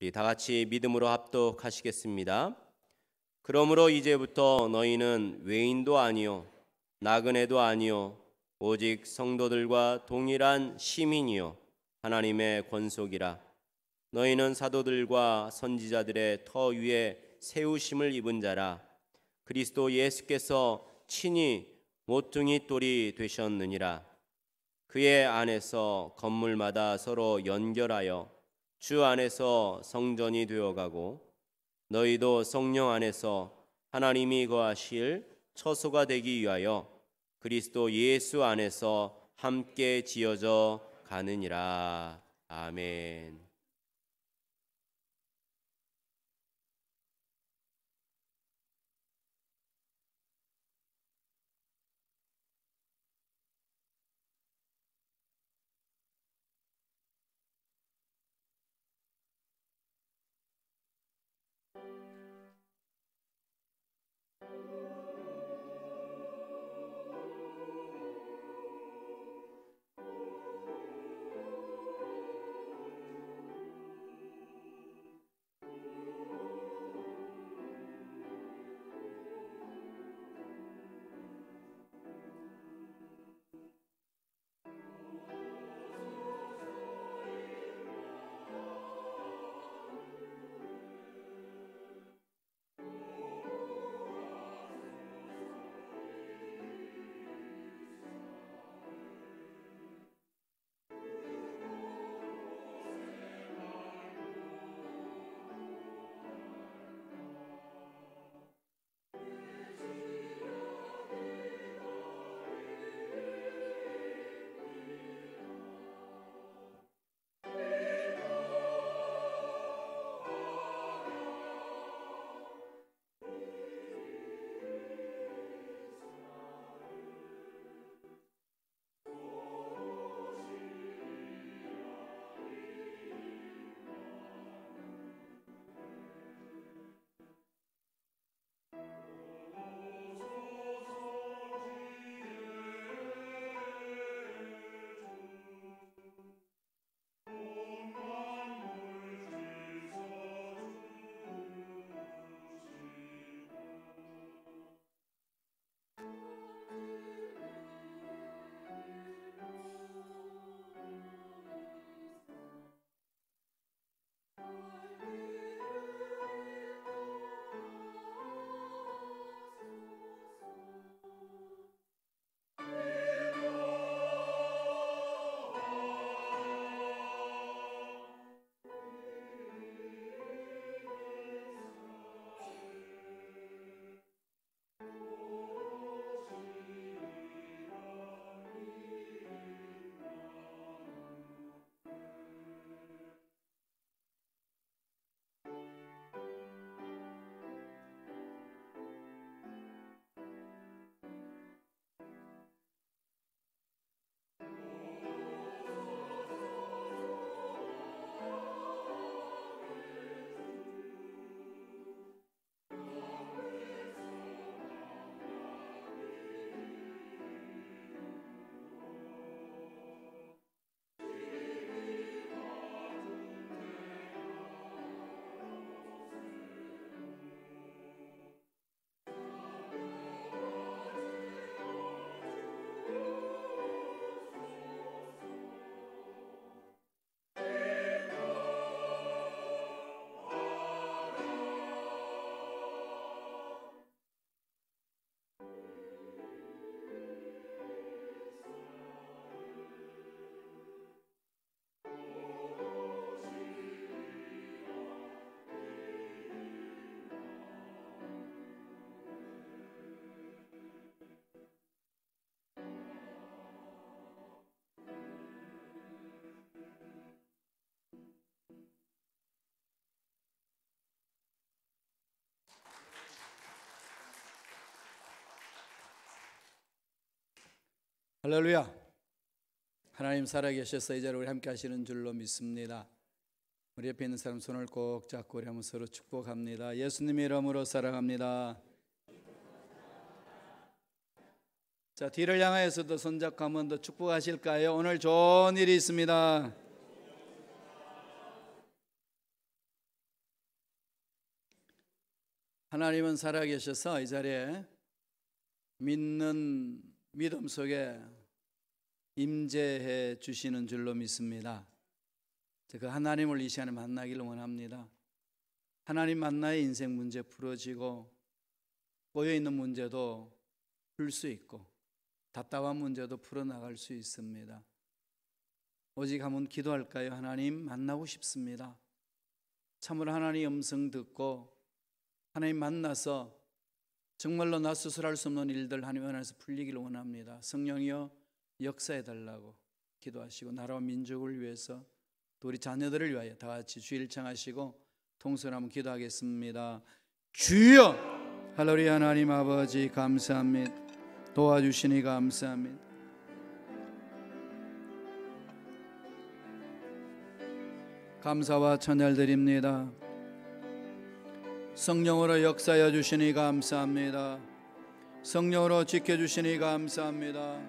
우리 다 같이 믿음으로 합독하시겠습니다. 그러므로 이제부터 너희는 외인도 아니요 나그네도 아니요 오직 성도들과 동일한 시민이요 하나님의 권속이라. 너희는 사도들과 선지자들의 터 위에 세우심을 입은 자라. 그리스도 예수께서 친히 모퉁이 돌이 되셨느니라. 그의 안에서 건물마다 서로 연결하여 주 안에서 성전이 되어가고 너희도 성령 안에서 하나님이 거하실 처소가 되기 위하여 그리스도 예수 안에서 함께 지어져 가느니라. 아멘. 할렐루야. 하나님 살아계셔서 이 자리에 우리 함께 하시는 줄로 믿습니다. 우리 옆에 있는 사람 손을 꼭 잡고 우리 한번 서로 축복합니다. 예수님의 이름으로 사랑합니다. 자, 뒤를 향하여서도 손잡고 한번 더 축복하실까요? 오늘 좋은 일이 있습니다. 하나님은 살아계셔서 이 자리에 믿는 믿음 속에 임재해 주시는 줄로 믿습니다. 그 하나님을 이 시간에 만나기를 원합니다. 하나님 만나야 인생 문제 풀어지고 꼬여있는 문제도 풀 수 있고 답답한 문제도 풀어나갈 수 있습니다. 오직 한번 기도할까요? 하나님 만나고 싶습니다. 참으로 하나님 음성 듣고 하나님 만나서 정말로 나 스스로 할 수 없는 일들 하나님 안에서 풀리기를 원합니다. 성령이여 역사해달라고 기도하시고 나라와 민족을 위해서 또 우리 자녀들을 위하여 다 같이 주일 청하시고 통성을 한번 기도하겠습니다. 주여 할렐루야. 하나님 아버지 감사합니다. 도와주시니 감사합니다. 감사와 찬양 드립니다. 성령으로 역사하여 주시니 감사합니다. 성령으로 지켜주시니 감사합니다.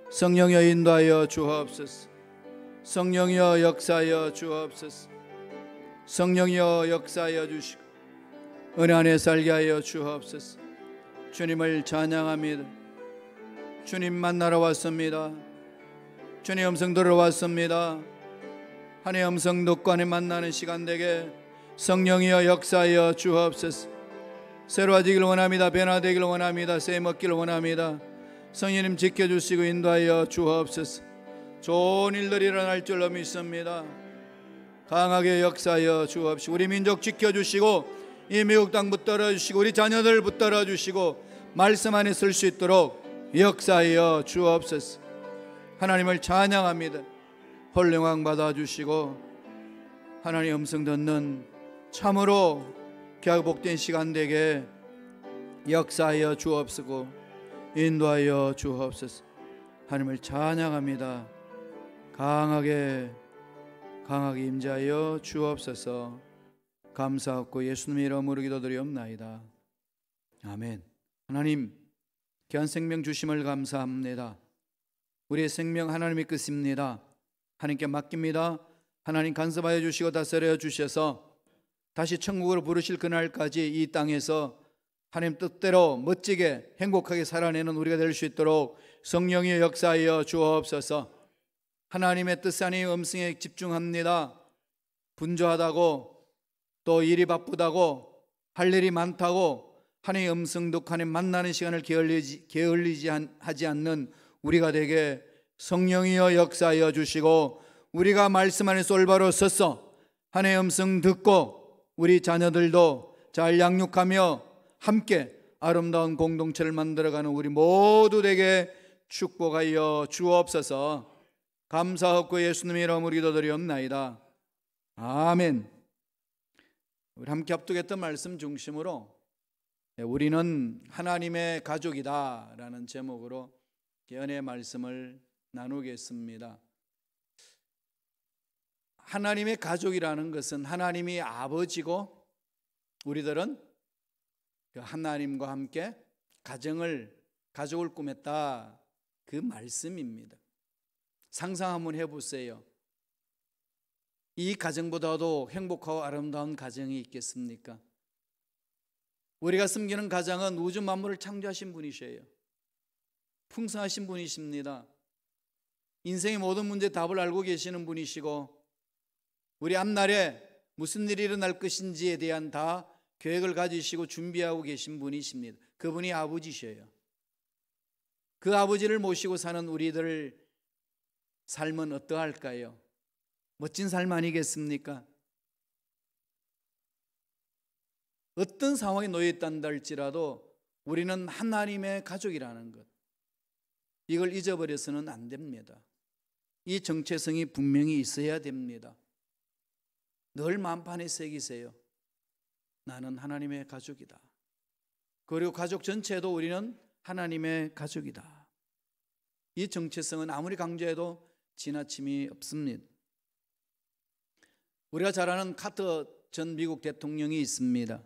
성령여 인도하여 주옵소서. 성령여 역사하여 주옵소서. 성령여 역사하여 주시고 은혜 안에 살게 하여 주옵소서. 주님을 찬양합니다. 주님 만나러 왔습니다. 주님 음성 들어왔습니다. 하나님의 음성 듣고 하나님 만나는 시간 되게 성령이여 역사하여 주옵소서. 새로워지기를 원합니다. 변화되기를 원합니다. 새 먹기를 원합니다. 성령님 지켜주시고 인도하여 주옵소서. 좋은 일들이 일어날 줄로 믿습니다. 강하게 역사하여 주옵시고 우리 민족 지켜주시고 이 미국 땅 붙들어 주시고 우리 자녀들 붙들어 주시고 말씀 안에 쓸 수 있도록 역사하여 주옵소서. 하나님을 찬양합니다. 홀령왕 받아주시고 하나님의 음성 듣는 참으로 귀하고 복된 시간 되게 역사하여 주옵소서. 인도하여 주옵소서. 하나님을 찬양합니다. 강하게 임재하여 주옵소서. 감사하고 예수님의 이름으로 기도드리옵나이다. 아멘. 하나님 귀한 생명 주심을 감사합니다. 우리의 생명 하나님의 끝입니다. 하나님께 맡깁니다. 하나님 간섭하여 주시고 다스려 주셔서 다시 천국으로 부르실 그날까지 이 땅에서 하나님 뜻대로 멋지게 행복하게 살아내는 우리가 될 수 있도록 성령의 역사하여 주옵소서. 하나님의 뜻 안의 음성에 집중합니다. 분주하다고 또 일이 바쁘다고 할 일이 많다고 하나님의 음성 듣고 하나님 만나는 시간을 게을리지 하지 않는 우리가 되게 성령이여 역사하여 주시고 우리가 말씀 안에서 올바로 서서 하나님의 음성 듣고 우리 자녀들도 잘 양육하며 함께 아름다운 공동체를 만들어가는 우리 모두 되게 축복하여 주옵소서. 감사하고 예수님의 이름으로 기도드리옵나이다. 아멘. 우리 함께 합독했던 말씀 중심으로 우리는 하나님의 가족이다 라는 제목으로 은혜의 말씀을 나누겠습니다. 하나님의 가족이라는 것은 하나님이 아버지고 우리들은 그 하나님과 함께 가족을 꾸몄다 그 말씀입니다. 상상 한번 해보세요. 이 가정보다도 행복하고 아름다운 가정이 있겠습니까? 우리가 섬기는 가장은 우주 만물을 창조하신 분이셔요. 풍성하신 분이십니다. 인생의 모든 문제 답을 알고 계시는 분이시고 우리 앞날에 무슨 일이 일어날 것인지에 대한 다 계획을 가지시고 준비하고 계신 분이십니다. 그분이 아버지셔요. 그 아버지를 모시고 사는 우리들 삶은 어떠할까요? 멋진 삶 아니겠습니까? 어떤 상황에 놓여 있단다 할지라도 우리는 하나님의 가족이라는 것, 이걸 잊어버려서는 안 됩니다. 이 정체성이 분명히 있어야 됩니다. 늘 마음판에 새기세요. 나는 하나님의 가족이다. 그리고 가족 전체도 우리는 하나님의 가족이다. 이 정체성은 아무리 강조해도 지나침이 없습니다. 우리가 잘 아는 카터 전 미국 대통령이 있습니다.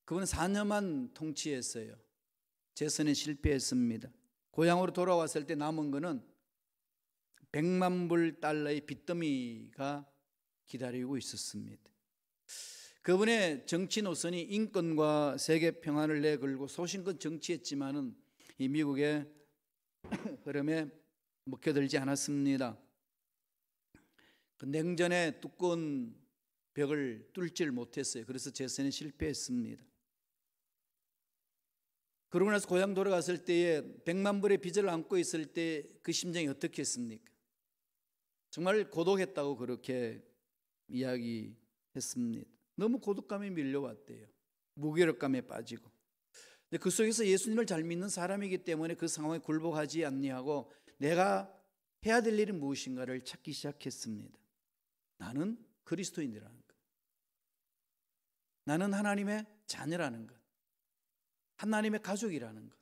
그분은 4년만 통치했어요. 재선에 실패했습니다. 고향으로 돌아왔을 때 남은 거는 100만 불 달러의 빚더미가 기다리고 있었습니다. 그분의 정치 노선이 인권과 세계 평화를 내걸고 소신껏 정치했지만은 이 미국의 흐름에 먹혀들지 않았습니다. 그 냉전의 두꺼운 벽을 뚫지를 못했어요. 그래서 재선에 실패했습니다. 그러고 나서 고향 돌아갔을 때에 100만 불의 빚을 안고 있을 때 그 심정이 어떻게 했습니까? 정말 고독했다고 그렇게 이야기했습니다. 너무 고독감에 밀려왔대요. 무기력감에 빠지고. 근데 그 속에서 예수님을 잘 믿는 사람이기 때문에 그 상황에 굴복하지 않냐고 내가 해야 될 일이 무엇인가를 찾기 시작했습니다. 나는 그리스도인이라는 것. 나는 하나님의 자녀라는 것. 하나님의 가족이라는 것.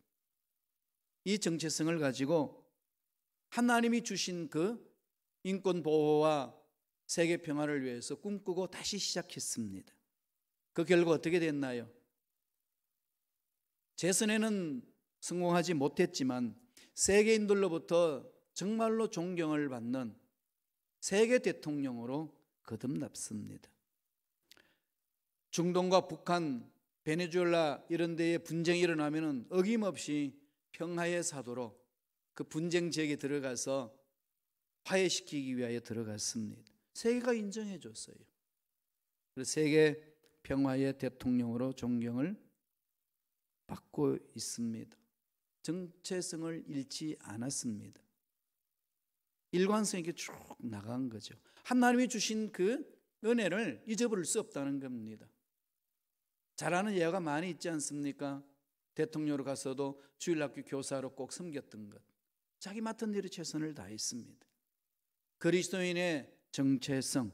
이 정체성을 가지고 하나님이 주신 그 인권 보호와 세계 평화를 위해서 꿈꾸고 다시 시작했습니다. 그 결과 어떻게 됐나요? 재선에는 성공하지 못했지만 세계인들로부터 정말로 존경을 받는 세계 대통령으로 거듭났습니다. 중동과 북한, 베네수엘라 이런 데에 분쟁이 일어나면 어김없이 평화의 사도로 그 분쟁 지역에 들어가서 화해시키기 위하여 들어갔습니다. 세계가 인정해 줬어요. 그래서 세계 평화의 대통령으로 존경을 받고 있습니다. 정체성을 잃지 않았습니다. 일관성 있게 쭉 나간 거죠. 하나님이 주신 그 은혜를 잊어버릴 수 없다는 겁니다. 잘하는 예가 많이 있지 않습니까? 대통령으로 가서도 주일학교 교사로 꼭 섬겼던 것. 자기 맡은 일에 최선을 다했습니다. 그리스도인의 정체성,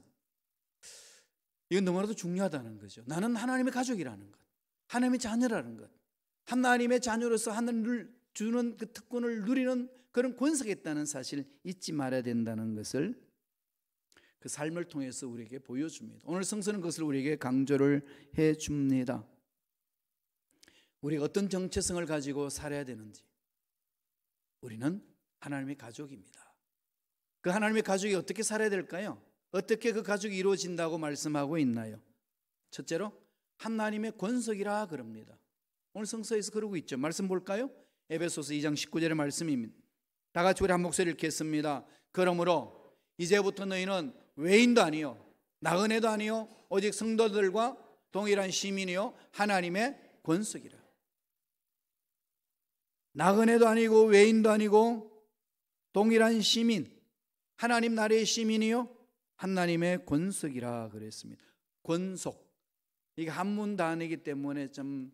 이건 너무나도 중요하다는 거죠. 나는 하나님의 가족이라는 것, 하나님의 자녀라는 것, 하나님의 자녀로서 하나님을 주는 그 특권을 누리는 그런 권세가 있다는 사실 잊지 말아야 된다는 것을 그 삶을 통해서 우리에게 보여줍니다. 오늘 성서는 그것을 우리에게 강조를 해줍니다. 우리가 어떤 정체성을 가지고 살아야 되는지. 우리는 하나님의 가족입니다. 그 하나님의 가족이 어떻게 살아야 될까요? 어떻게 그 가족이 이루어진다고 말씀하고 있나요? 첫째로 하나님의 권속이라 그럽니다. 오늘 성서에서 그러고 있죠. 말씀 볼까요? 에베소서 2장 19절의 말씀입니다. 다 같이 우리 한 목소리를 읽겠습니다. 그러므로 이제부터 너희는 외인도 아니요 나그네도 아니요 오직 성도들과 동일한 시민이요 하나님의 권속이라. 나그네도 아니고 외인도 아니고 동일한 시민, 하나님 나라의 시민이요 하나님의 권속이라 그랬습니다. 권속, 이게 한문 단어이기 때문에 좀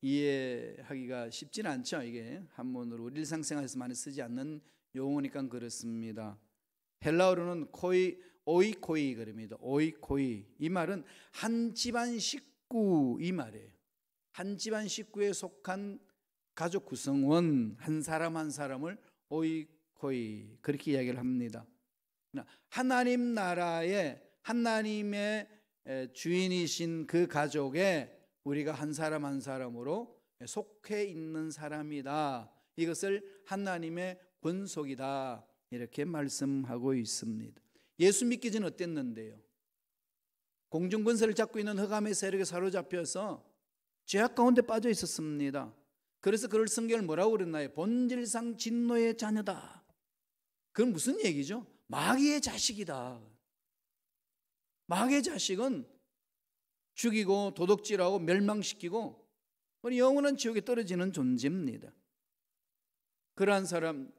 이해하기가 쉽지는 않죠. 이게 한문으로 일상생활에서 많이 쓰지 않는 용어니까 그렇습니다. 헬라어로는 오이코이 그럽니다. 오이코이, 이 말은 한 집안 식구 이 말이에요. 한 집안 식구에 속한 가족 구성원 한 사람 한 사람을 오이코이 그렇게 이야기를 합니다. 하나님 나라의 하나님의 주인이신 그 가족에 우리가 한 사람 한 사람으로 속해 있는 사람이다. 이것을 하나님의 권속이다 이렇게 말씀하고 있습니다. 예수 믿기 전 어땠는데요? 공중권세를 잡고 있는 흑암의 세력에 사로잡혀서 죄악 가운데 빠져 있었습니다. 그래서 그를 성경을 뭐라고 그랬나요? 본질상 진노의 자녀다. 그건 무슨 얘기죠? 마귀의 자식이다. 마귀의 자식은 죽이고 도둑질하고 멸망시키고 영원한 지옥에 떨어지는 존재입니다. 그러한 사람,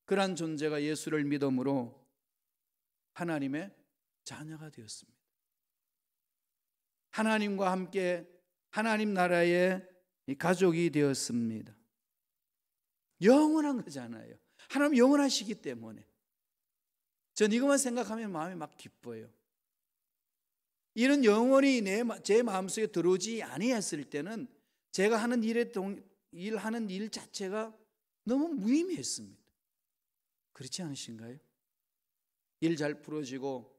그러한 존재가 예수를 믿음으로 하나님의 자녀가 되었습니다. 하나님과 함께 하나님 나라의 가족이 되었습니다. 영원한 거잖아요. 하나님 영원하시기 때문에 전 이것만 생각하면 마음이 막 기뻐요. 이런 영원히 제 마음속에 들어오지 아니했을 때는 제가 하는 일하는 일 자체가 너무 무의미했습니다. 그렇지 않으신가요? 일 잘 풀어지고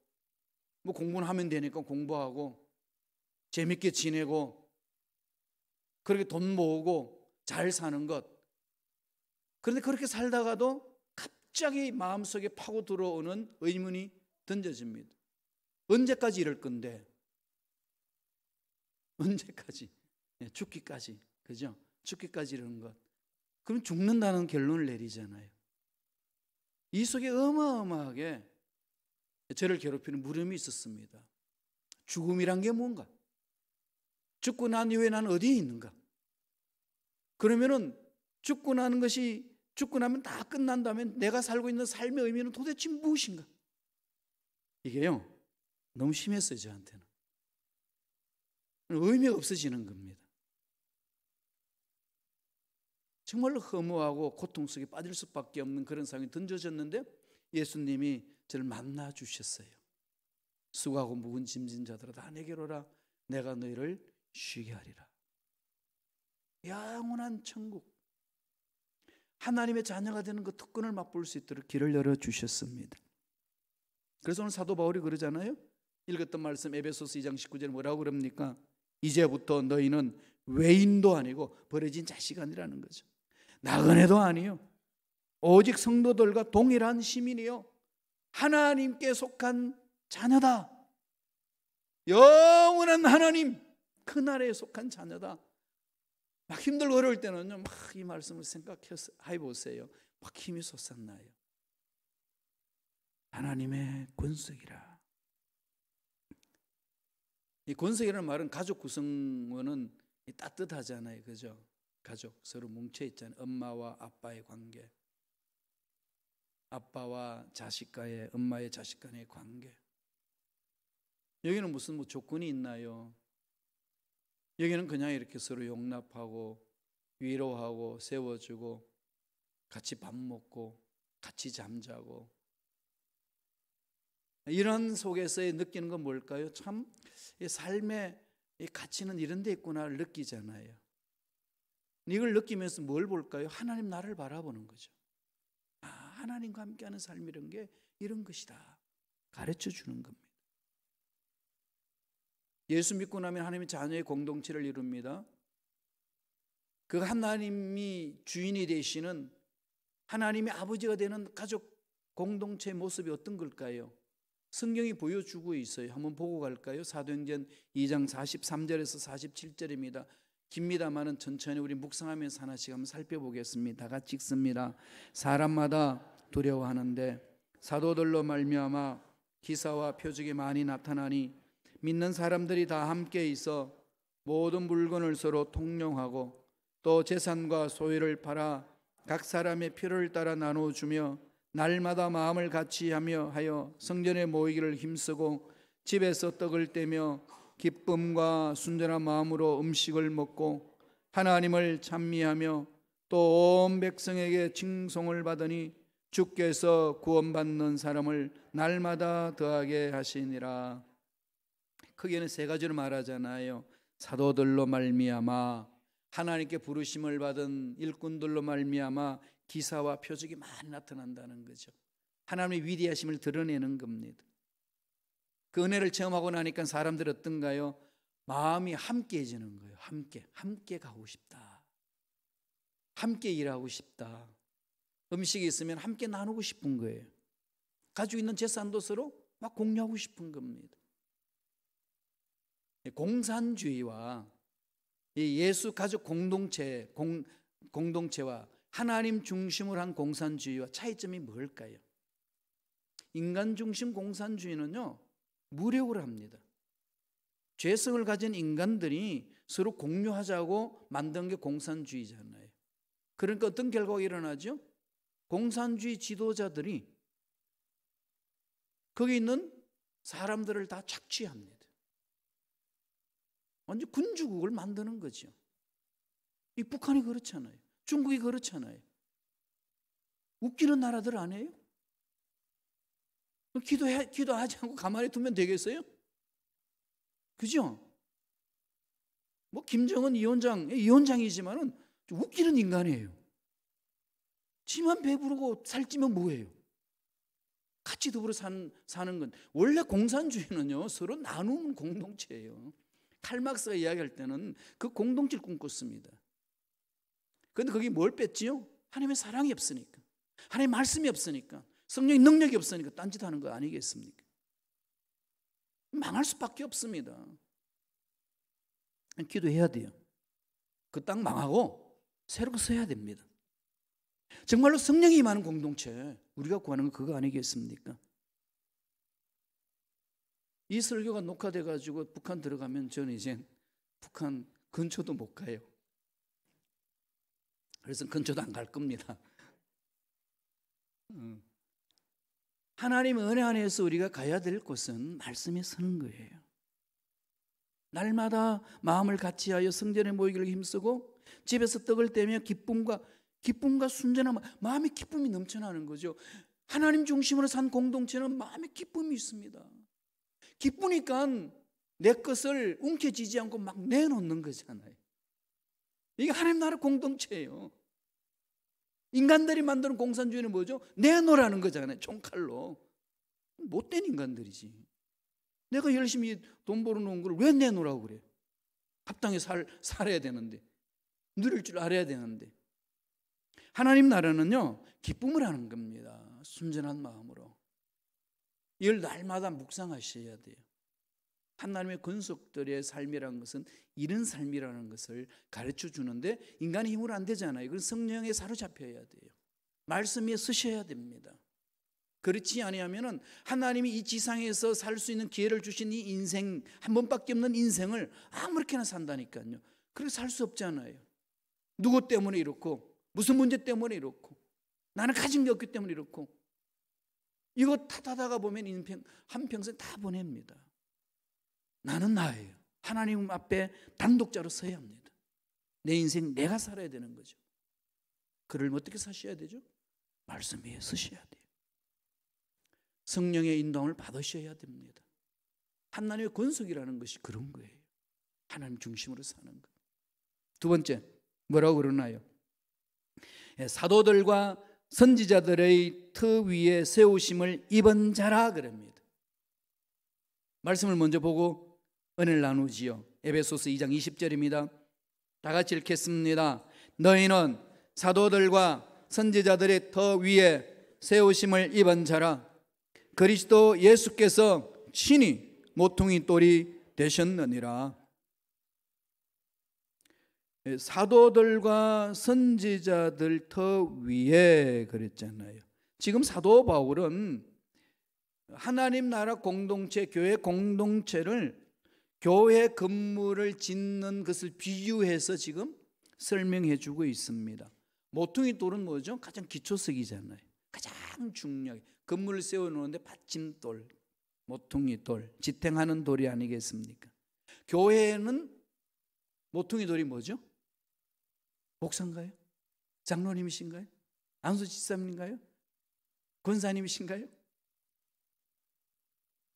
뭐 공부는 하면 되니까 공부하고 재밌게 지내고 그렇게 돈 모으고 잘 사는 것. 그런데 그렇게 살다가도 갑자기 마음속에 파고 들어오는 의문이 던져집니다. 언제까지 이럴 건데? 언제까지? 죽기까지. 그죠? 죽기까지 이러는 것. 그럼 죽는다는 결론을 내리잖아요. 이 속에 어마어마하게 저를 괴롭히는 물음이 있었습니다. 죽음이란 게 뭔가? 죽고 난 이후에 나는 어디에 있는가? 그러면은 죽고 나면 다 끝난다면 내가 살고 있는 삶의 의미는 도대체 무엇인가? 이게요, 너무 심했어요, 저한테는. 의미가 없어지는 겁니다. 정말로 허무하고 고통 속에 빠질 수밖에 없는 그런 상황이 던져졌는데 예수님이 저를 만나 주셨어요. 수고하고 무거운 짐진 자들아 다 내게로 오라. 내가 너희를 쉬게 하리라. 영원한 천국, 하나님의 자녀가 되는 그 특권을 맛볼 수 있도록 길을 열어주셨습니다. 그래서 오늘 사도 바울이 그러잖아요. 읽었던 말씀 에베소서 2장 19절에 뭐라고 그럽니까? 이제부터 너희는 외인도 아니고 버려진 자식 아니라는 거죠. 나그네도 아니요, 오직 성도들과 동일한 시민이요, 하나님께 속한 자녀다. 영원한 하나님 그 나라에 속한 자녀다. 막 힘들고 어려울 때는요, 막 이 말씀을 생각해 보세요. 막 힘이 솟았나요? 하나님의 권속이라. 이 권속이라는 말은 가족 구성원은 따뜻하잖아요, 그죠? 가족 서로 뭉쳐 있잖아요. 엄마와 아빠의 관계, 아빠와 자식과의, 엄마의 자식 간의 관계. 여기는 무슨 조건이 있나요? 여기는 그냥 이렇게 서로 용납하고 위로하고 세워주고 같이 밥 먹고 같이 잠자고, 이런 속에서 느끼는 건 뭘까요? 참 삶의 가치는 이런 데 있구나를 느끼잖아요. 이걸 느끼면서 뭘 볼까요? 하나님 나를 바라보는 거죠. 아, 하나님과 함께하는 삶이란 게 이런 것이다 가르쳐 주는 겁니다. 예수 믿고 나면 하나님의 자녀의 공동체를 이룹니다. 그 하나님이 주인이 되시는 하나님의 아버지가 되는 가족 공동체의 모습이 어떤 걸까요? 성경이 보여주고 있어요. 한번 보고 갈까요? 사도행전 2장 43절에서 47절입니다. 깁니다만은 천천히 우리 묵상하면서 하나씩 한번 살펴보겠습니다. 다 같이 읽습니다. 사람마다 두려워하는데 사도들로 말미암아 기사와 표적이 많이 나타나니 믿는 사람들이 다 함께 있어 모든 물건을 서로 통용하고 또 재산과 소유를 팔아 각 사람의 필요를 따라 나눠주며 날마다 마음을 같이 하여 성전에 모이기를 힘쓰고 집에서 떡을 떼며 기쁨과 순전한 마음으로 음식을 먹고 하나님을 찬미하며 또 온 백성에게 칭송을 받으니 주께서 구원받는 사람을 날마다 더하게 하시니라. 크게는 세 가지로 말하잖아요. 사도들로 말미암아, 하나님께 부르심을 받은 일꾼들로 말미암아 기사와 표적이 많이 나타난다는 거죠. 하나님의 위대하심을 드러내는 겁니다. 그 은혜를 체험하고 나니까 사람들 어떤가요? 마음이 함께해지는 거예요. 함께 가고 싶다, 함께 일하고 싶다. 음식이 있으면 함께 나누고 싶은 거예요. 가지고 있는 재산도 서로 막 공유하고 싶은 겁니다. 공산주의와 예수 가족 공동체와 하나님 중심을 한 공산주의와 차이점이 뭘까요? 인간 중심 공산주의는요, 무력을 합니다. 죄성을 가진 인간들이 서로 공유하자고 만든 게 공산주의잖아요. 그러니까 어떤 결과가 일어나죠? 공산주의 지도자들이 거기 있는 사람들을 다 착취합니다. 완전 군주국을 만드는 거죠. 이 북한이 그렇잖아요. 중국이 그렇잖아요. 웃기는 나라들 아니에요? 기도하지 않고 가만히 두면 되겠어요? 그죠? 뭐 김정은 위원장이지만은 좀 웃기는 인간이에요. 지만 배부르고 살찌면 뭐예요? 같이 더불어 사는 건, 원래 공산주의는요 서로 나누는 공동체예요. 칼막스가 이야기할 때는 그 공동체를 꿈꿨습니다. 그런데 거기 뭘 뺐지요? 하나님의 사랑이 없으니까, 하나님의 말씀이 없으니까, 성령의 능력이 없으니까 딴짓하는 거 아니겠습니까? 망할 수밖에 없습니다. 기도해야 돼요. 그 땅 망하고 새로 서야 됩니다. 정말로 성령이 임하는 공동체, 우리가 구하는 건 그거 아니겠습니까? 이 설교가 녹화돼 가지고 북한 들어가면 저는 이제 북한 근처도 못 가요. 그래서 근처도 안 갈 겁니다. 하나님 은혜 안에서 우리가 가야 될 곳은 말씀에 서는 거예요. 날마다 마음을 같이하여 성전에 모이기를 힘쓰고 집에서 떡을 떼며 기쁨과 순전한 마음의 기쁨이 넘쳐나는 거죠. 하나님 중심으로 산 공동체는 마음의 기쁨이 있습니다. 기쁘니까 내 것을 움켜쥐지 않고 막 내놓는 거잖아요. 이게 하나님 나라 공동체예요. 인간들이 만드는 공산주의는 뭐죠? 내놓으라는 거잖아요. 총칼로. 못된 인간들이지. 내가 열심히 돈 벌어놓은 걸 왜 내놓으라고 그래? 합당히 살아야 되는데, 누릴 줄 알아야 되는데. 하나님 나라는요, 기쁨을 하는 겁니다. 순전한 마음으로. 이걸 날마다 묵상하셔야 돼요. 하나님의 권속들의 삶이라는 것은 이런 삶이라는 것을 가르쳐 주는데 인간의 힘으로 안 되잖아요. 그건 성령에 사로잡혀야 돼요. 말씀에 서셔야 됩니다. 그렇지 아니하면은 하나님이 이 지상에서 살 수 있는 기회를 주신 이 인생, 한 번밖에 없는 인생을 아무렇게나 산다니까요. 그렇게 살 수 없잖아요. 누구 때문에 이렇고, 무슨 문제 때문에 이렇고, 나는 가진 게 없기 때문에 이렇고, 이거 탓하다가 보면 한평생 다 보냅니다. 나는 나예요. 하나님 앞에 단독자로 서야 합니다. 내 인생 내가 살아야 되는 거죠. 그를 어떻게 사셔야 되죠? 말씀 위에 서셔야 돼요. 성령의 인도함을 받으셔야 됩니다. 하나님의 권속이라는 것이 그런 거예요. 하나님 중심으로 사는 것. 두 번째, 뭐라고 그러나요? 사도들과 선지자들의 터 위에 세우심을 입은 자라 그럽니다. 말씀을 먼저 보고 은혜를 나누지요. 에베소서 2장 20절입니다. 다 같이 읽겠습니다. 너희는 사도들과 선지자들의 터 위에 세우심을 입은 자라. 그리스도 예수께서 친히 모퉁이 돌이 되셨느니라. 사도들과 선지자들 터 위에 그랬잖아요. 지금 사도 바울은 하나님 나라 공동체, 교회 공동체를 교회 건물을 짓는 것을 비유해서 지금 설명해 주고 있습니다. 모퉁이 돌은 뭐죠? 가장 기초석이잖아요. 가장 중요하게 건물을 세워놓는데 받침돌, 모퉁이 돌, 지탱하는 돌이 아니겠습니까? 교회는 모퉁이 돌이 뭐죠? 목사인가요? 장로님이신가요? 안수집사님인가요? 권사님이신가요?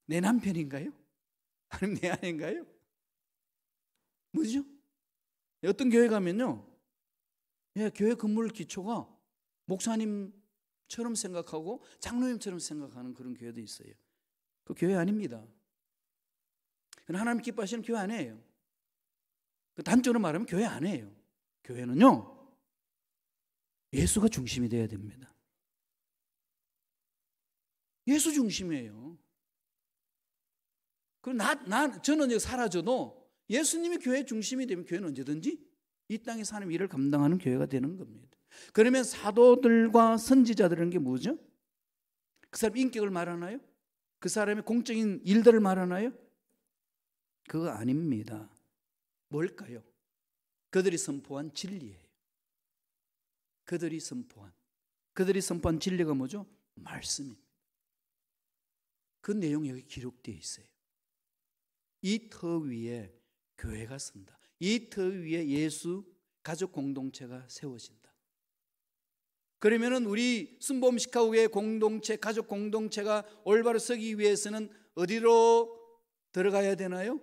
내 남편인가요? 아니면 내 아내인가요? 뭐죠? 어떤 교회 가면요, 교회 건물 기초가 목사님처럼 생각하고 장로님처럼 생각하는 그런 교회도 있어요. 그 교회 아닙니다. 하나님 기뻐하시는 교회 아니에요. 단적으로 말하면 교회 아니에요. 교회는요, 예수가 중심이 되어야 됩니다. 예수 중심이에요. 그럼 저는 여기 사라져도 예수님이 교회 중심이 되면 교회는 언제든지 이 땅에 사는 일을 감당하는 교회가 되는 겁니다. 그러면 사도들과 선지자들은 게 뭐죠? 그 사람 인격을 말하나요? 그 사람의 공적인 일들을 말하나요? 그거 아닙니다. 뭘까요? 그들이 선포한 진리예요. 그들이 선포한 진리가 뭐죠? 말씀입니다. 그 내용이 여기 기록되어 있어요. 이 터 위에 교회가 선다. 이 터 위에 예수 가족 공동체가 세워진다. 그러면은 우리 순복음 시카고의 공동체, 가족 공동체가 올바로 서기 위해서는 어디로 들어가야 되나요?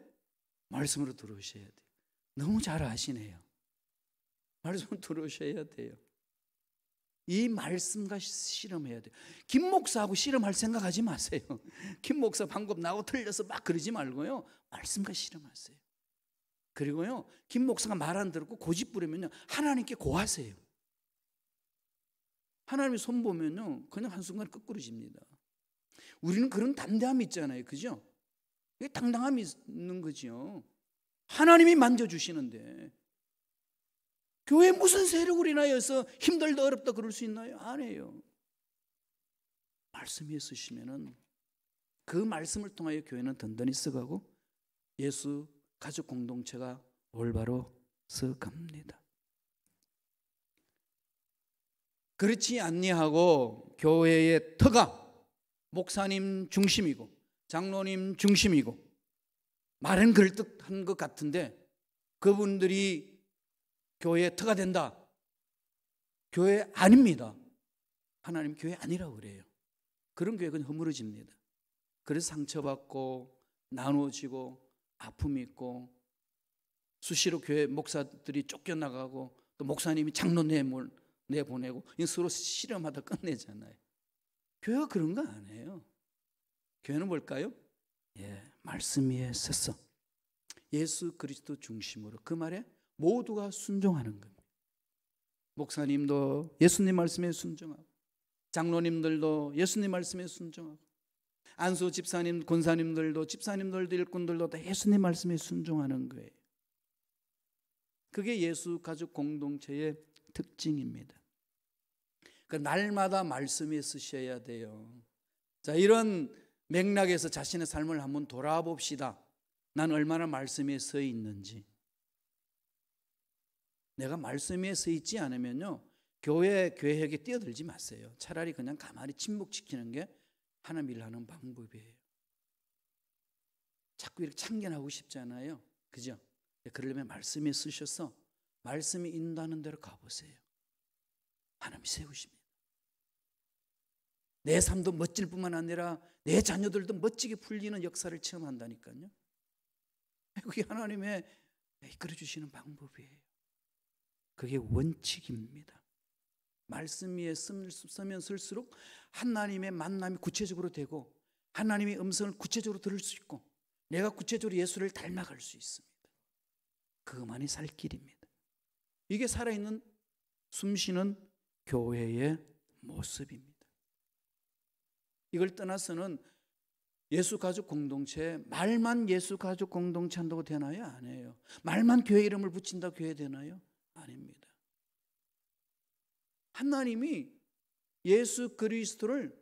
말씀으로 들어오셔야 돼요. 너무 잘 아시네요. 말씀으로 들어오셔야 돼요. 이 말씀과 씨름해야 돼요. 김 목사하고 씨름할 생각하지 마세요. 김 목사 방법 나하고 틀려서 막 그러지 말고요, 말씀과 씨름하세요. 그리고요, 김 목사가 말 안 들었고 고집 부리면요, 하나님께 고하세요. 하나님이 손 보면요, 그냥 한순간 거꾸로집니다. 우리는 그런 담대함이 있잖아요. 그죠? 당당함이 있는 거죠. 하나님이 만져주시는데 교회 무슨 세력을 인하여서 힘들다 어렵다 그럴 수 있나요? 아니에요. 말씀 위에 쓰시면은 그 말씀을 통하여 교회는 든든히 서가고 예수 가족 공동체가 올바로 서갑니다. 그렇지 아니하고 교회의 터가 목사님 중심이고 장로님 중심이고 말은 그럴듯한 것 같은데 그분들이 교회의 터가 된다. 교회 아닙니다. 하나님 교회 아니라고 그래요. 그런 교회는 허물어집니다. 그래서 상처받고 나누어지고 아픔이 있고 수시로 교회 목사들이 쫓겨나가고 또 목사님이 장로 내보내고 서로 실험하다 끝내잖아요. 교회가 그런 거 아니에요. 교회는 뭘까요? 말씀 위에 섰어. 예수 그리스도 중심으로 그 말에 모두가 순종하는 겁니다. 목사님도 예수님 말씀에 순종하고 장로님들도 예수님 말씀에 순종하고 안수 집사님, 권사님들도 집사님들도 일꾼들도 다 예수님 말씀에 순종하는 거예요. 그게 예수 가족 공동체의 특징입니다. 그러니까 날마다 말씀에 쓰셔야 돼요. 자, 이런 맥락에서 자신의 삶을 한번 돌아봅시다. 난 얼마나 말씀에 서 있는지. 내가 말씀에 서 있지 않으면요, 교회 계획에 뛰어들지 마세요. 차라리 그냥 가만히 침묵시키는 게 하나님 일하는 방법이에요. 자꾸 이렇게 참견하고 싶잖아요. 그죠? 그러려면 말씀에 쓰셔서 말씀이 인도하는 대로 가보세요. 하나님이 세우십니다. 내 삶도 멋질 뿐만 아니라 내 자녀들도 멋지게 풀리는 역사를 체험한다니까요. 그게 하나님의 이끌어주시는 방법이에요. 그게 원칙입니다. 말씀 위에 쓰면 쓸수록 하나님의 만남이 구체적으로 되고 하나님의 음성을 구체적으로 들을 수 있고 내가 구체적으로 예수를 닮아갈 수 있습니다. 그것만이 살 길입니다. 이게 살아있는 숨쉬는 교회의 모습입니다. 이걸 떠나서는 예수 가족 공동체, 말만 예수 가족 공동체 한다고 되나요? 아니에요. 말만 교회 이름을 붙인다고 교회 되나요? 아닙니다. 하나님이 예수 그리스도를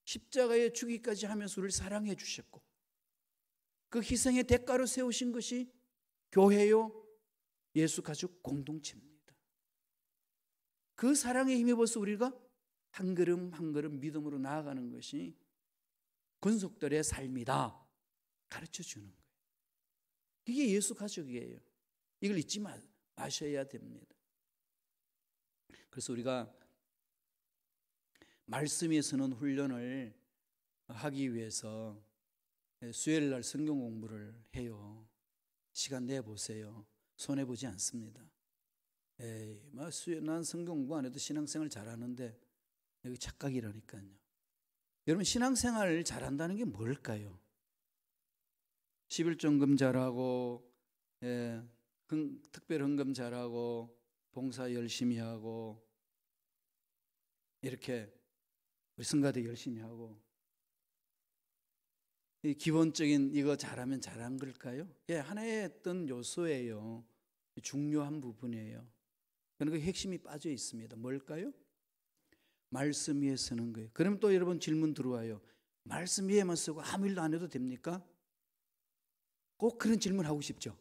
십자가에 죽기까지 하면서 우리를 사랑해 주셨고 그 희생의 대가로 세우신 것이 교회요 예수 가족 공동체입니다. 그 사랑에 힘입어서 우리가 한 걸음 한 걸음 믿음으로 나아가는 것이 권속들의 삶이다 가르쳐 주는 거예요. 이게 예수 가족이에요. 이걸 잊지 마셔야 됩니다. 그래서 우리가 말씀 위에 서는 훈련을 하기 위해서 수요일 날 성경 공부를 해요. 시간 내보세요. 손해보지 않습니다. 난 성경 공부 안 해도 신앙생활 잘하는데 여기 착각이라니까요. 여러분 신앙생활 잘한다는 게 뭘까요? 11종금 잘하고 특별 헌금 잘하고 봉사 열심히 하고 이렇게 우리 성가대 열심히 하고 이 기본적인 이거 잘하면 잘한 걸까요? 하나의 어떤 요소예요. 중요한 부분이에요. 그러니까 핵심이 빠져 있습니다. 뭘까요? 말씀 위에 서는 거예요. 그럼 또 여러분 질문 들어와요. 말씀 위에만 서고 아무 일도 안 해도 됩니까? 꼭 그런 질문 하고 싶죠.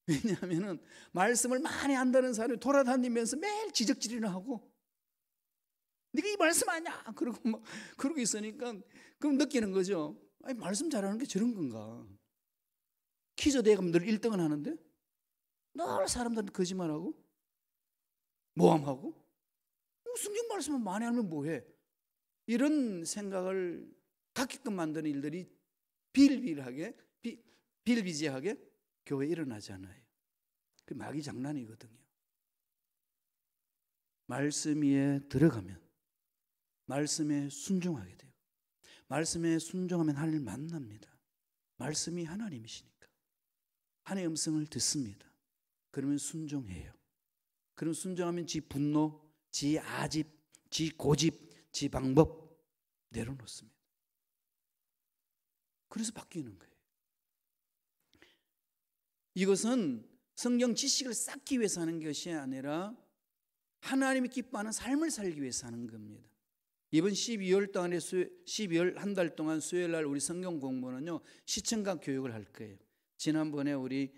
왜냐하면 말씀을 많이 안다는 사람이 돌아다니면서 매일 지적질이나 하고 네가 이 말씀 아니야? 그러고 막 그러고 있으니까 그럼 느끼는 거죠. 아니, 말씀 잘하는 게 저런 건가? 퀴즈 대회 가면 늘 1등은 하는데 늘 사람들한테 거짓말하고 모함하고 성경 말씀을 많이 하면 뭐해? 이런 생각을 갖게끔 만드는 일들이 비일비재하게 교회에 일어나잖아요. 그 마귀 장난이거든요. 말씀 위에 들어가면 말씀에 순종하게 돼요. 말씀에 순종하면 하나님을 만납니다. 말씀이 하나님이시니까 하나님의 음성을 듣습니다. 그러면 순종해요. 그럼 순종하면 지 분노, 지 아집, 지 고집, 지 방법 내려놓습니다. 그래서 바뀌는 거예요. 이것은 성경 지식을 쌓기 위해서 하는 것이 아니라 하나님이 기뻐하는 삶을 살기 위해서 하는 겁니다. 이번 12월 동안에 12월 한 달 동안 수요일 날 우리 성경 공부는요, 시청각 교육을 할 거예요. 지난번에 우리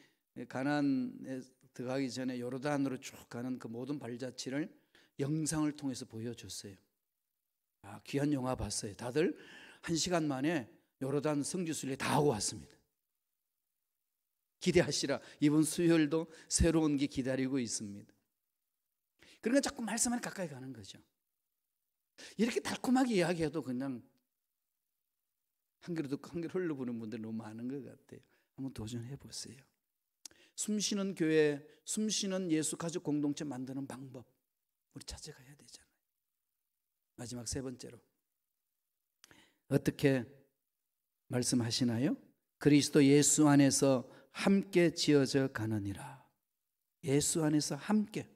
가나안에 들어가기 전에 요르단으로 쭉 가는 그 모든 발자취를 영상을 통해서 보여줬어요. 귀한 영화 봤어요. 다들 1시간 만에 요르단 성지순례 다 하고 왔습니다. 기대하시라. 이번 수요일도 새로운 게 기다리고 있습니다. 그러니까 자꾸 말씀 안에 가까이 가는 거죠. 이렇게 달콤하게 이야기해도 그냥 한 귀로 듣고 한 귀로 흘러보는 분들 너무 많은 것 같아요. 한번 도전해 보세요. 숨쉬는 교회, 숨쉬는 예수 가족 공동체 만드는 방법 우리 찾아가야 되잖아요. 마지막 세 번째로 어떻게 말씀하시나요? 그리스도 예수 안에서 함께 지어져 가느니라. 예수 안에서 함께,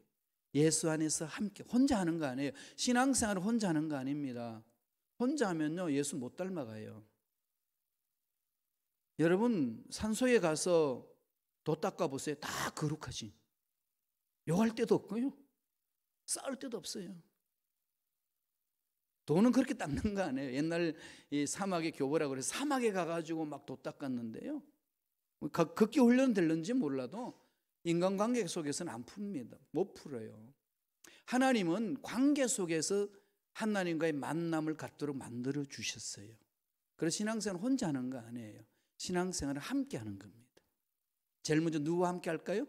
예수 안에서 함께. 혼자 하는 거 아니에요. 신앙생활을 혼자 하는 거 아닙니다. 혼자 하면요 예수 못 닮아가요. 여러분 산소에 가서 도 닦아보세요. 다 거룩하지. 욕할 데도 없고요, 싸울 데도 없어요. 도는 그렇게 닦는 거 아니에요. 옛날 이 사막의 교보라고 그래서 사막에 가가지고 막 도 닦았는데요, 극기 훈련 될는지 몰라도 인간관계 속에서는 안 풉니다. 못 풀어요. 하나님은 관계 속에서 하나님과의 만남을 갖도록 만들어 주셨어요. 그래서 신앙생활은 혼자 하는 거 아니에요. 신앙생활은 함께 하는 겁니다. 제일 먼저 누구와 함께 할까요?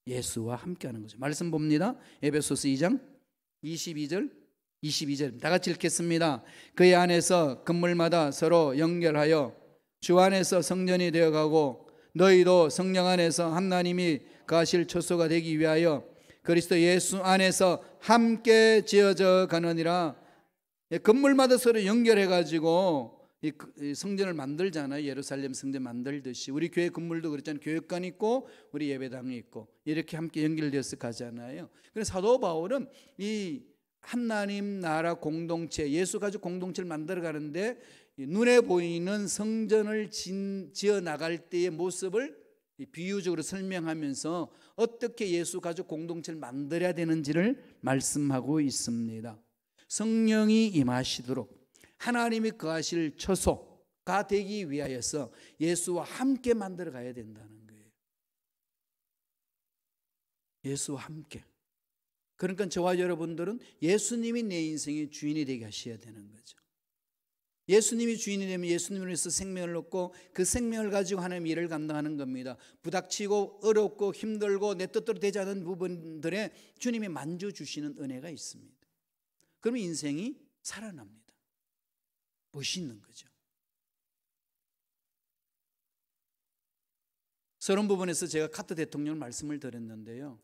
예수와 함께 하는 거죠. 말씀 봅니다. 에베소서 2장 22절 다 같이 읽겠습니다. 그의 안에서 건물마다 서로 연결하여 주 안에서 성전이 되어가고 너희도 성령 안에서 하나님이 거하실 처소가 되기 위하여 그리스도 예수 안에서 함께 지어져 가느니라. 건물마다 서로 연결해가지고 이 성전을 만들잖아요. 예루살렘 성전 만들듯이 우리 교회 건물도 그렇잖아요. 교육관이 있고 우리 예배당이 있고 이렇게 함께 연결되어서 가잖아요. 그래서 사도 바울은 이 하나님 나라 공동체, 예수 가족 공동체를 만들어 가는데 눈에 보이는 성전을 지어 나갈 때의 모습을 비유적으로 설명하면서 어떻게 예수 가족 공동체를 만들어야 되는지를 말씀하고 있습니다. 성령이 임하시도록 하나님이 거하실 처소가 되기 위하여서 예수와 함께 만들어 가야 된다는 거예요. 예수와 함께. 그러니까 저와 여러분들은 예수님이 내 인생의 주인이 되게 하셔야 되는 거죠. 예수님이 주인이 되면 예수님을 위해서 생명을 얻고 그 생명을 가지고 하나님의 일을 감당하는 겁니다. 부닥치고 어렵고 힘들고 내 뜻대로 되지 않은 부분들에 주님이 만져주시는 은혜가 있습니다. 그러면 인생이 살아납니다. 멋있는 거죠. 서른 부분에서 제가 카트 대통령 말씀을 드렸는데요,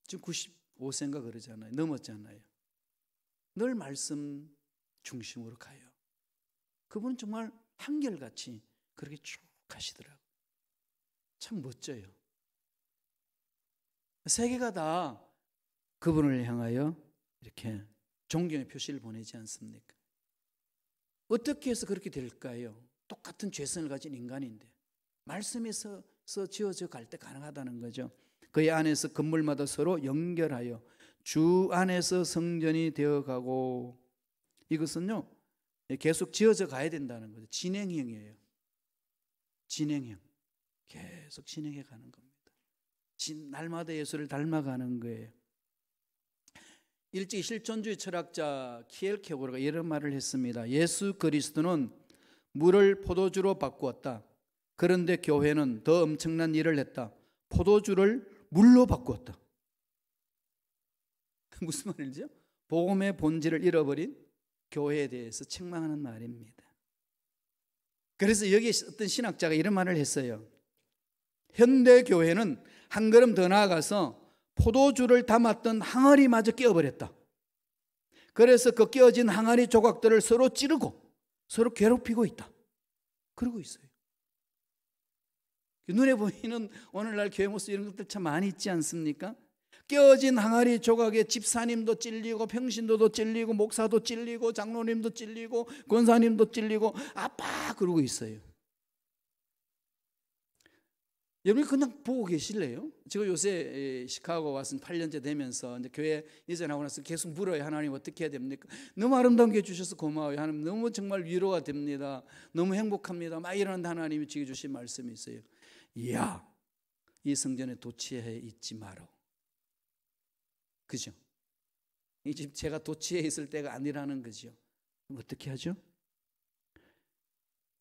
지금 95세인가 그러잖아요. 넘었잖아요. 늘 말씀 중심으로 가요. 그분은 정말 한결같이 그렇게 쭉 가시더라고요. 참 멋져요. 세계가 다 그분을 향하여 이렇게 존경의 표시를 보내지 않습니까? 어떻게 해서 그렇게 될까요? 똑같은 죄성을 가진 인간인데 말씀에서 지어져 갈 때 가능하다는 거죠. 그의 안에서 건물마다 서로 연결하여 주 안에서 성전이 되어가고, 이것은요 계속 지어져 가야 된다는 거죠. 진행형이에요. 진행형. 계속 진행해 가는 겁니다. 날마다 예수를 닮아가는 거예요. 일찍 실존주의 철학자 키엘케고르가 이런 말을 했습니다. 예수 그리스도는 물을 포도주로 바꾸었다. 그런데 교회는 더 엄청난 일을 했다. 포도주를 물로 바꾸었다. 무슨 말이죠? 복음의 본질을 잃어버린 교회에 대해서 책망하는 말입니다. 그래서 여기 어떤 신학자가 이런 말을 했어요. 현대 교회는 한 걸음 더 나아가서 포도주를 담았던 항아리마저 깨어버렸다. 그래서 그 깨어진 항아리 조각들을 서로 찌르고 서로 괴롭히고 있다. 그러고 있어요. 눈에 보이는 오늘날 교회 모습 이런 것들 참 많이 있지 않습니까? 깨어진 항아리 조각에 집사님도 찔리고 평신도도 찔리고 목사도 찔리고 장로님도 찔리고 권사님도 찔리고 아빠 그러고 있어요. 여러분이 그냥 보고 계실래요? 제가 요새 시카고 와서 8년째 되면서 이제 교회 이전하고 나서 계속 물어요. 하나님 어떻게 해야 됩니까? 너무 아름다운 게 주셔서 고마워요. 하나님 너무 정말 위로가 됩니다. 너무 행복합니다. 막 이런 하나님이 지금 주신 말씀이 있어요. 이야, 이 성전에 도취해 있지 마라. 그죠? 이 집 제가 도취해 있을 때가 아니라는 거죠. 어떻게 하죠?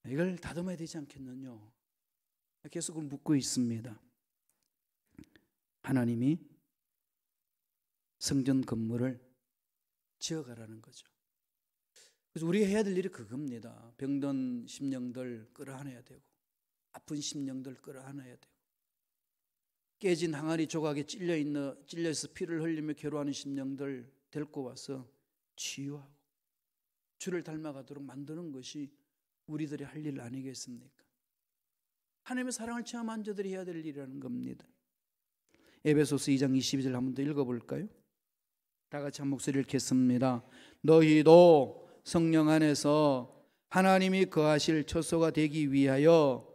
이걸 다듬어야 되지 않겠느냐? 계속 묻고 있습니다. 하나님이 성전 건물을 지어가라는 거죠. 그래서 우리가 해야 될 일이 그겁니다. 병든 심령들 끌어안아야 되고, 아픈 심령들 끌어안아야 되고, 깨진 항아리 조각에 찔려서 피를 흘리며 괴로워하는 심령들 데리고 와서 치유하고 주를 닮아가도록 만드는 것이 우리들이 할 일 아니겠습니까? 하나님의 사랑을 체험한 자들이 해야 될 일이라는 겁니다. 에베소서 2장 22절 한번 더 읽어볼까요? 다 같이 한 목소리를 읽겠습니다. 너희도 성령 안에서 하나님이 거하실 처소가 되기 위하여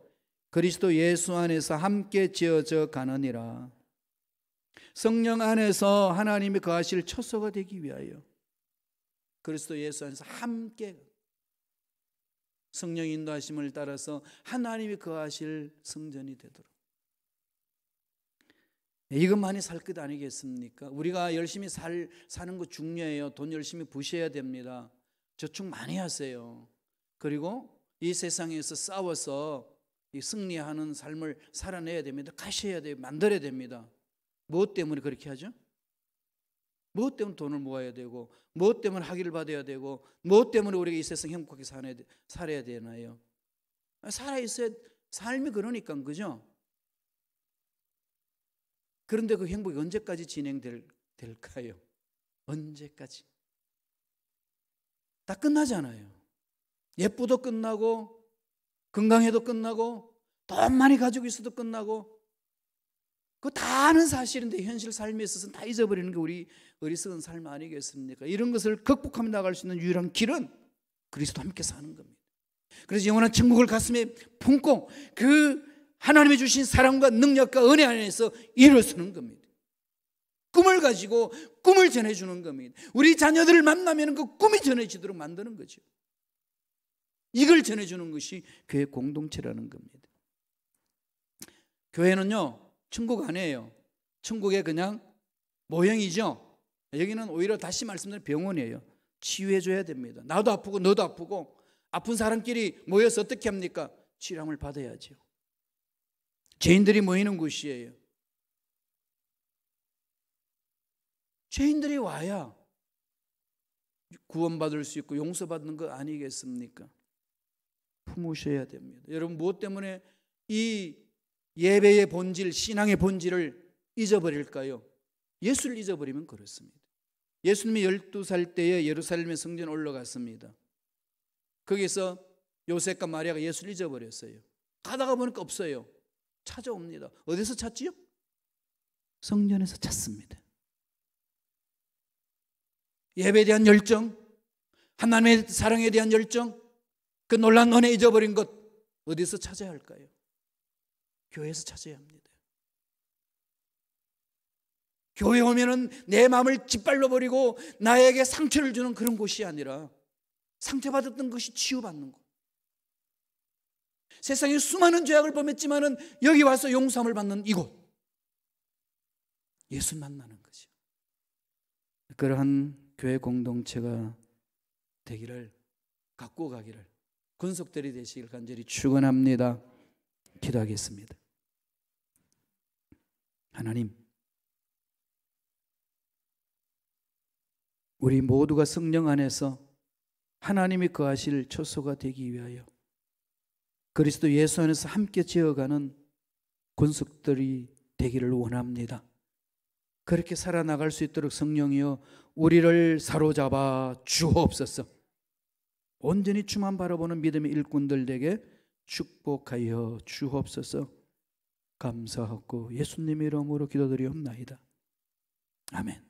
그리스도 예수 안에서 함께 지어져 가느니라. 성령 안에서 하나님이 거하실 처소가 되기 위하여 그리스도 예수 안에서 함께 성령 인도하심을 따라서 하나님이 거하실 성전이 되도록. 이것만이 살 것 아니겠습니까? 우리가 열심히 사는 거 중요해요. 돈 열심히 부셔야 됩니다. 저축 많이 하세요. 그리고 이 세상에서 싸워서 승리하는 삶을 살아내야 됩니다. 가셔야 돼요. 만들어야 됩니다. 무엇 때문에 그렇게 하죠? 무엇 때문에 돈을 모아야 되고, 무엇 때문에 학위를 받아야 되고, 무엇 때문에 우리가 이 세상 행복하게 살아야 되나요? 살아있어야 삶이 그러니까, 그죠? 그런데 그 행복이 언제까지 진행될까요? 언제까지? 다 끝나잖아요. 예쁘도 끝나고, 건강해도 끝나고, 돈 많이 가지고 있어도 끝나고, 그거 다 아는 사실인데 현실 삶에 있어서는 다 잊어버리는 게 우리 어리석은 삶 아니겠습니까? 이런 것을 극복하며 나갈 수 있는 유일한 길은 그리스도와 함께 사는 겁니다. 그래서 영원한 천국을 가슴에 품고 그 하나님이 주신 사랑과 능력과 은혜 안에서 일어서는 겁니다. 꿈을 가지고 꿈을 전해주는 겁니다. 우리 자녀들을 만나면 그 꿈이 전해지도록 만드는 거죠. 이걸 전해주는 것이 교회 공동체라는 겁니다. 교회는요, 천국 아니에요. 천국의 그냥 모형이죠. 여기는 오히려 다시 말씀드린 병원이에요. 치유해줘야 됩니다. 나도 아프고 너도 아프고 아픈 사람끼리 모여서 어떻게 합니까? 치료함을 받아야죠. 죄인들이 모이는 곳이에요. 죄인들이 와야 구원받을 수 있고 용서받는 거 아니겠습니까? 품으셔야 됩니다. 여러분 무엇 때문에 이 예배의 본질, 신앙의 본질을 잊어버릴까요? 예수를 잊어버리면 그렇습니다. 예수님이 12살 때에 예루살렘의 성전에 올라갔습니다. 거기서 요셉과 마리아가 예수를 잊어버렸어요. 가다가 보니까 없어요. 찾아옵니다. 어디서 찾지요? 성전에서 찾습니다. 예배에 대한 열정, 하나님의 사랑에 대한 열정, 그 놀라운 은혜 잊어버린 것 어디서 찾아야 할까요? 교회에서 찾아야 합니다. 교회 오면은 내 마음을 짓밟아 버리고 나에게 상처를 주는 그런 곳이 아니라 상처받았던 것이 치유받는 곳. 세상에 수많은 죄악을 범했지만은 여기 와서 용서함을 받는 이곳. 예수 만나는 거죠. 그러한 교회 공동체가 되기를, 갖고 가기를 군속들이 되시길 간절히 축원합니다. 기도하겠습니다. 하나님, 우리 모두가 성령 안에서 하나님이 거하실 처소가 되기 위하여 그리스도 예수 안에서 함께 지어가는 군속들이 되기를 원합니다. 그렇게 살아나갈 수 있도록 성령이여 우리를 사로잡아 주옵소서. 온전히 주만 바라보는 믿음의 일꾼들 되게 축복하여 주옵소서. 감사하고 예수님의 이름으로 기도드리옵나이다. 아멘.